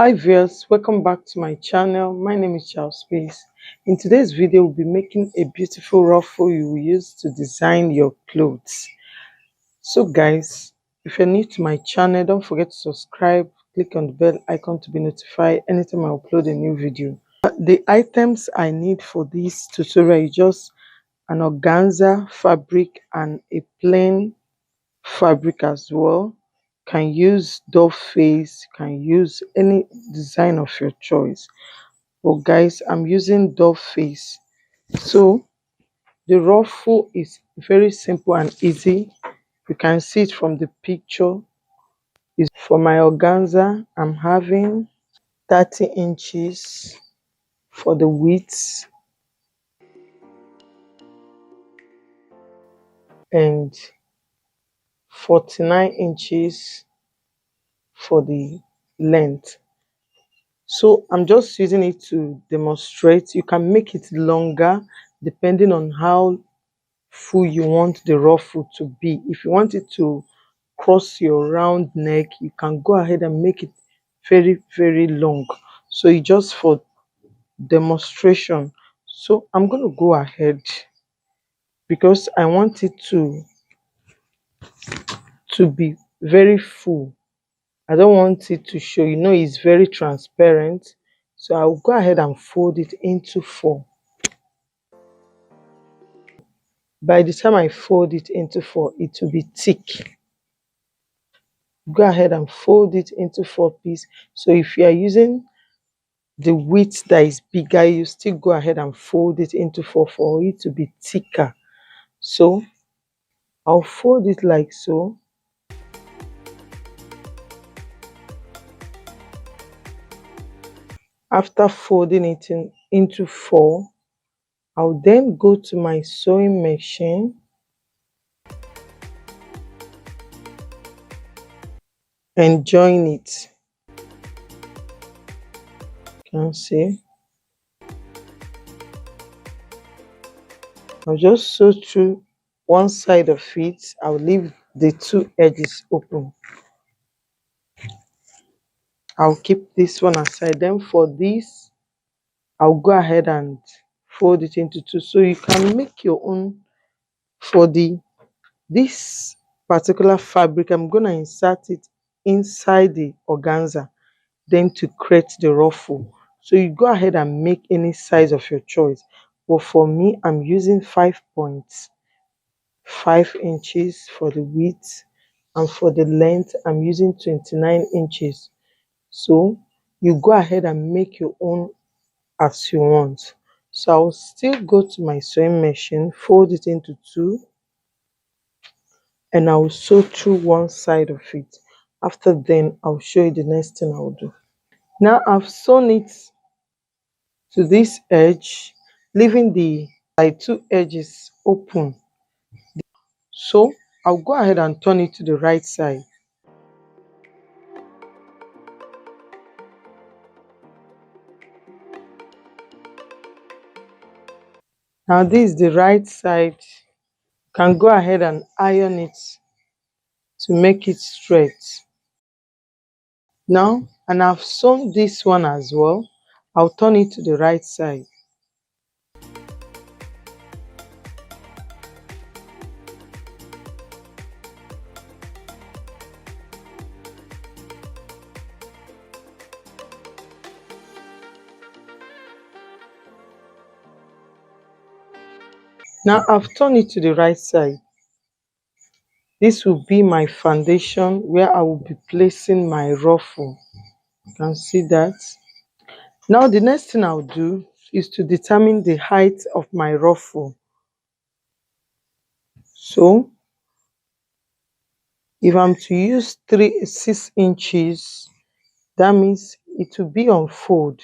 Hi viewers, welcome back to my channel. My name is Charles Space. In today's video, we'll be making a beautiful ruffle you will use to design your clothes. So guys, if you're new to my channel, don't forget to subscribe, click on the bell icon to be notified anytime I upload a new video. The items I need for this tutorial is just an organza fabric and a plain fabric as well. Can use dove face, can use any design of your choice, but guys, I'm using dove face. So the ruffle is very simple and easy. You can see it from the picture. Is for my organza, I'm having 30 inches for the width and 49 inches for the length. So I'm just using it to demonstrate. You can make it longer depending on how full you want the ruffle to be. If you want it to cross your round neck, you can go ahead and make it very long. So it's just for demonstration. So I'm going to go ahead because I want it to be very full. I don't want it to show, it's very transparent. So I'll go ahead and fold it into four. By the time I fold it into four, it will be thick. Go ahead and fold it into four pieces. So if you are using the width that is bigger, you still go ahead and fold it into four for it to be thicker. So I'll fold it like so. After folding it into four, I'll then go to my sewing machine and join it. You can see. I'll just sew through one side of it. I'll leave the two edges open. I'll keep this one aside. Then for this, I'll go ahead and fold it into two. So you can make your own. For this particular fabric, I'm going to insert it inside the organza, then to create the ruffle. So you go ahead and make any size of your choice. But for me, I'm using 5.5 inches for the width, and for the length, I'm using 29 inches. So you go ahead and make your own as you want. So I'll still go to my sewing machine, fold it into two, and I'll sew through one side of it. After then, I'll show you the next thing I'll do. Now I've sewn it to this edge, leaving the two edges open. So I'll go ahead and turn it to the right side. Now this is the right side. You can go ahead and iron it to make it straight. Now, and I've sewn this one as well. I'll turn it to the right side. Now I've turned it to the right side. This will be my foundation where I will be placing my ruffle. You can see that. Now the next thing I'll do is to determine the height of my ruffle. So if I'm to use 6 inches, that means it will be on fold.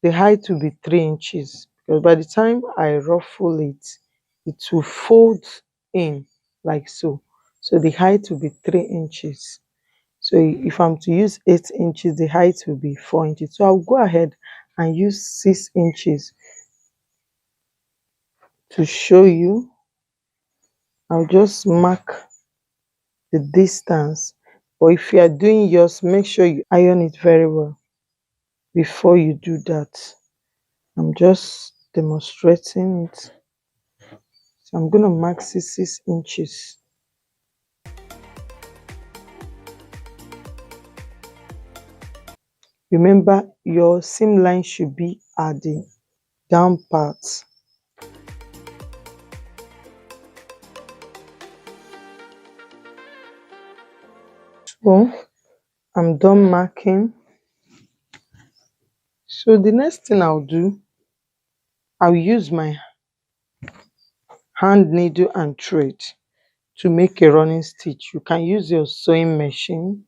The height will be 3 inches, because by the time I ruffle it, it will fold in like so. So the height will be 3 inches. So if I'm to use 8 inches, the height will be 4 inches. So I'll go ahead and use 6 inches to show you. I'll just mark the distance. But if you are doing yours, make sure you iron it very well. before you do that. I'm just demonstrating it. So I'm going to mark 6 inches. Remember, your seam line should be at the down part. So I'm done marking. So the next thing I'll do, I'll use my hand needle and thread to make a running stitch. You can use your sewing machine.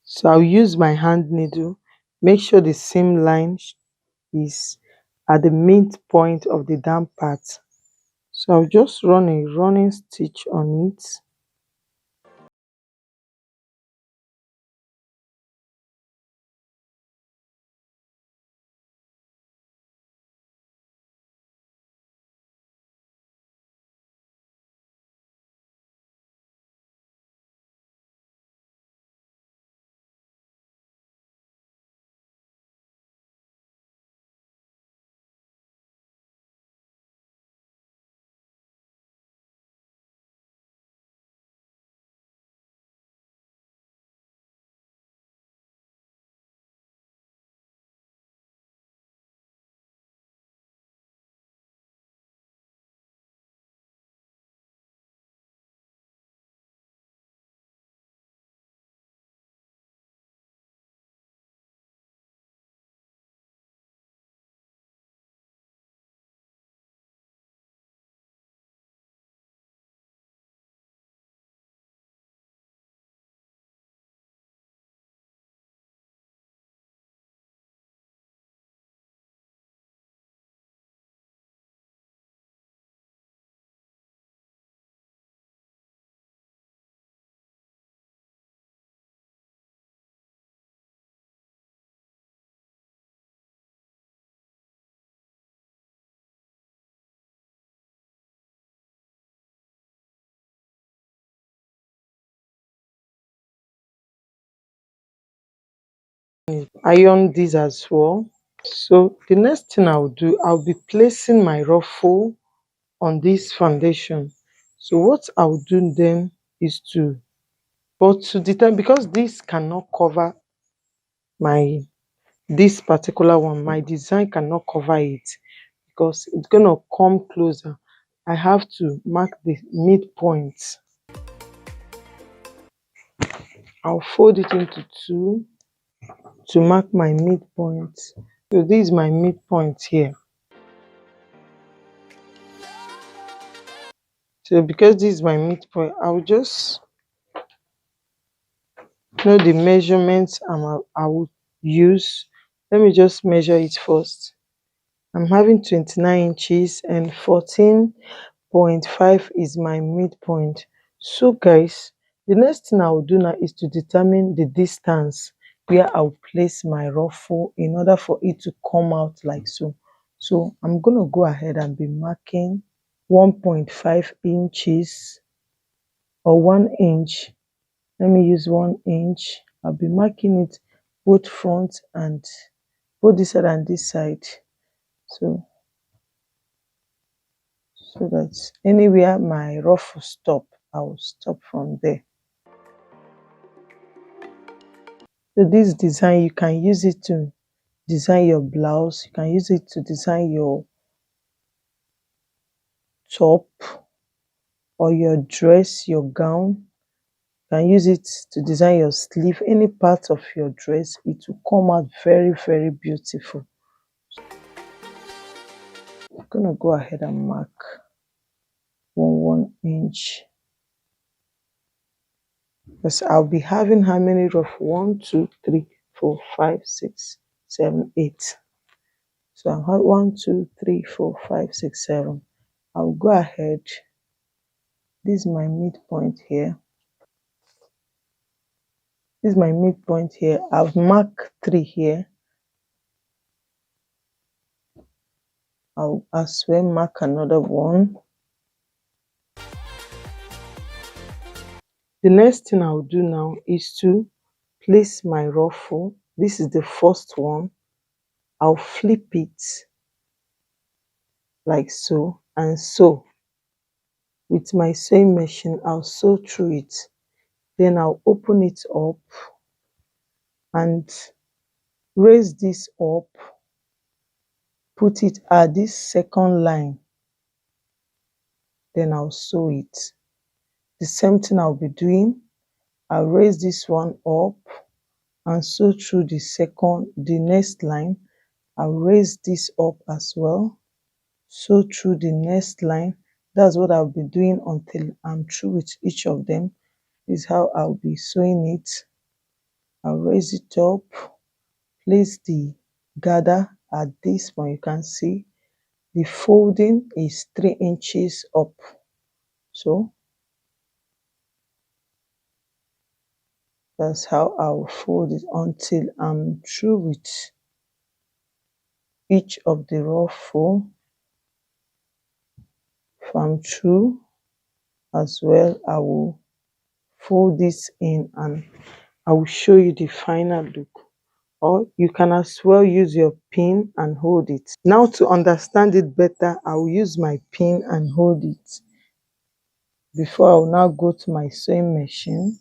So I'll use my hand needle. Make sure the seam line is at the midpoint of the down part. So I'll just run a running stitch on it. Iron this as well. So the next thing I'll do, I'll be placing my ruffle on this foundation. So what I'll do then is but to determine, because this cannot cover my, this particular one, my design cannot cover it because it's gonna come closer. I have to mark the midpoint. I'll fold it into two to mark my midpoint. So this is my midpoint here. So because this is my midpoint, I'll just know the measurements I will use. Let me just measure it first. I'm having 29 inches and 14.5 is my midpoint. So guys, the next thing I will do now is to determine the distance where I'll place my ruffle in order for it to come out like so. So I'm going to go ahead and be marking 1.5 inches or 1 inch. Let me use 1 inch. I'll be marking it both front and both this side and this side. So that anywhere my ruffle stop, I will stop from there. So this design, you can use it to design your blouse, you can use it to design your top or your dress, your gown. You can use it to design your sleeve, any part of your dress. It will come out very, very beautiful. I'm gonna go ahead and mark 1 inch. Because I'll be having how many ruffles? 1, 2, 3, 4, 5, 6, 7, 8. So I have 1, 2, 3, 4, 5, 6, 7. I'll go ahead. This is my midpoint here. This is my midpoint here. I've marked 3 here. I'll as well mark another one. The next thing I'll do now is to place my ruffle. This is the first one. I'll flip it like so, and sew. With my sewing machine, I'll sew through it. Then I'll open it up and raise this up, put it at this second line, then I'll sew it. The same thing I'll be doing. I'll raise this one up and sew through the next line. I'll raise this up as well, sew through the next line. That's what I'll be doing until I'm through with each of them. This is how I'll be sewing it. I'll raise it up, place the gather at this point. You can see the folding is 3 inches up. So that's how I'll fold it until I'm through with each of the ruffle. If I'm through as well, I will fold this in and I will show you the final look. Or you can as well use your pin and hold it. Now to understand it better, I will use my pin and hold it before I will now go to my sewing machine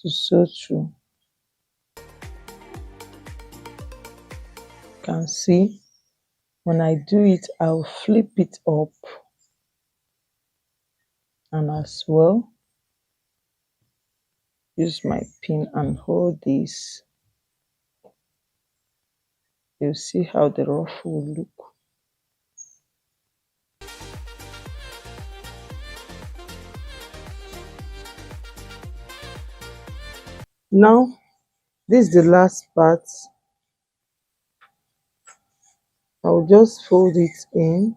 to sew through. You can see when I do it, I'll flip it up and as well use my pin and hold this. You'll see how the ruffle will look. Now, this is the last part. I'll just fold it in.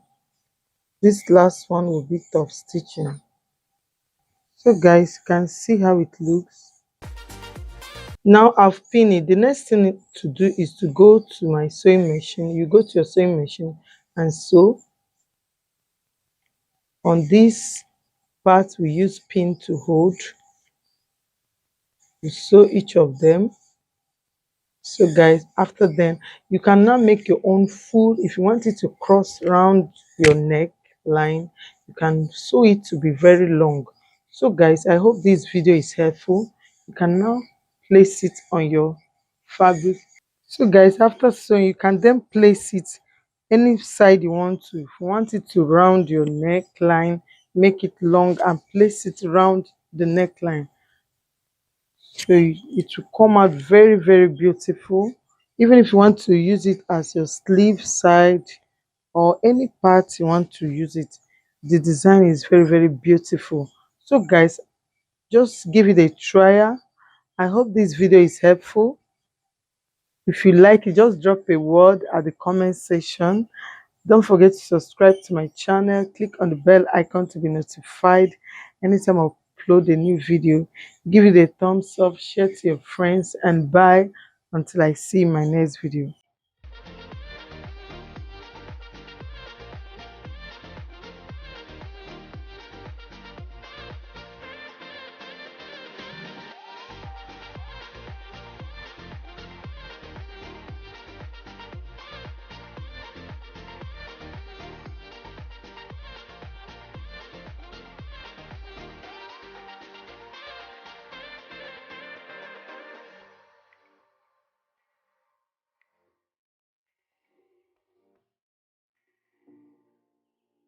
This last one will be top stitching. So guys, you can see how it looks. Now I've pinned it. The next thing to do is to go to my sewing machine. You go to your sewing machine and sew. On this part, we use pin to hold. You sew each of them. So guys, after then, you can now make your own full. If you want it to cross around your neck line, you can sew it to be very long. So guys, I hope this video is helpful. You can now place it on your fabric. So guys, after sewing, you can then place it any side you want to. If you want it to round your neckline, make it long and place it around the neckline. So it will come out very, very beautiful. Even if you want to use it as your sleeve side or any part you want to use it, the design is very, very beautiful. So guys, just give it a try. I hope this video is helpful. If you like it, just drop a word at the comment section. Don't forget to subscribe to my channel. Click on the bell icon to be notified anytime I upload a new video. Give it a thumbs up, share to your friends, and bye until I see you in my next video.